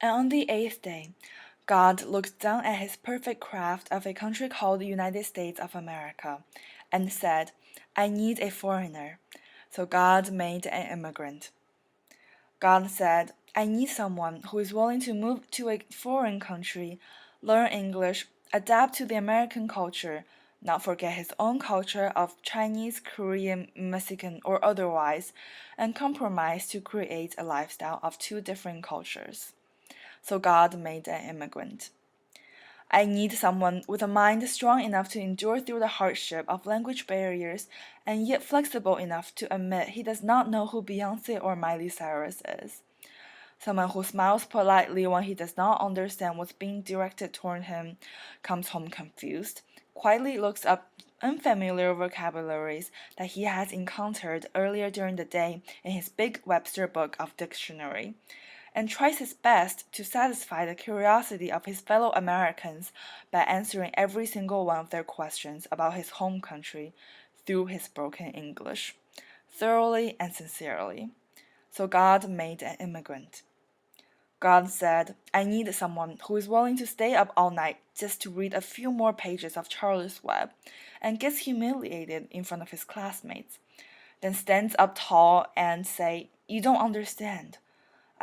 And on the eighth day, God looked down at his perfect craft of a country called the United States of America and said, I need a foreigner. So God made an immigrant. God said, I need someone who is willing to move to a foreign country, learn English, adapt to the American culture, not forget his own culture of Chinese, Korean, Mexican, or otherwise, and compromise to create a lifestyle of two different cultures. So God made an immigrant. I need someone with a mind strong enough to endure through the hardship of language barriers and yet flexible enough to admit he does not know who Beyonce or Miley Cyrus is. Someone who smiles politely when he does not understand what's being directed toward him, comes home confused, quietly looks up unfamiliar vocabularies that he has encountered earlier during the day in his big Webster book of dictionary, and tries his best to satisfy the curiosity of his fellow Americans by answering every single one of their questions about his home country through his broken English, thoroughly and sincerely. So God made an immigrant. God said, I need someone who is willing to stay up all night just to read a few more pages of Charles Webb and gets humiliated in front of his classmates, then stands up tall and say, You don't understand.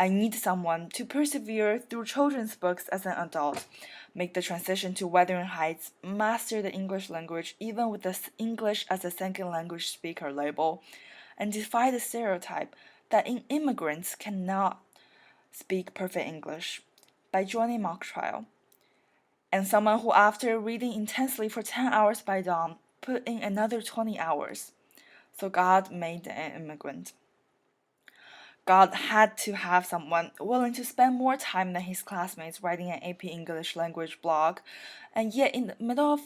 I need someone to persevere through children's books as an adult, make the transition to Wuthering Heights, master the English language even with the English as a second language speaker label, and defy the stereotype that immigrants cannot speak perfect English by joining mock trial. And someone who, after reading intensely for 10 hours by dawn, put in another 20 hours. So God made an immigrant. God had to have someone willing to spend more time than his classmates writing an AP English language blog, and yet in the middle of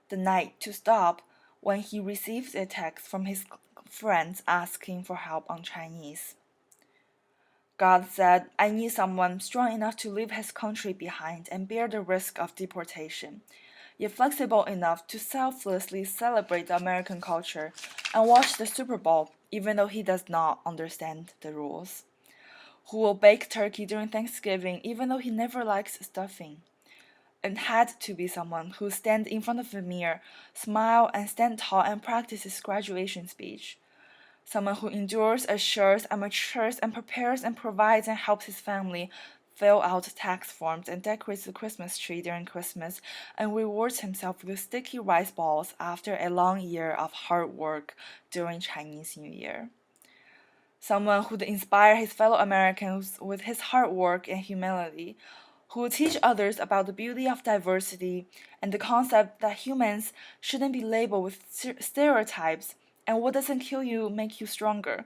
the night to stop when he received a text from his friends asking for help on Chinese. God said, I need someone strong enough to leave his country behind and bear the risk of deportation, yet flexible enough to selflessly celebrate the American culture and watch the Super Bowl even though he does not understand the rules, who will bake turkey during Thanksgiving even though he never likes stuffing, and had to be someone who stands in front of a mirror, smile and stand tall and practice his graduation speech. Someone who endures, assures, and matures, and prepares and provides and helps his family fill out tax forms and decorates the Christmas tree during Christmas and rewards himself with sticky rice balls after a long year of hard work during Chinese New Year. Someone who would inspire his fellow Americans with his hard work and humility, who will teach others about the beauty of diversity and the concept that humans shouldn't be labeled with stereotypes and what doesn't kill you make you stronger,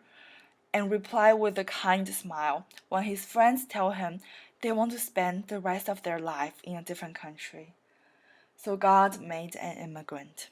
and reply with a kind smile when his friends tell him they want to spend the rest of their life in a different country. So God made an immigrant.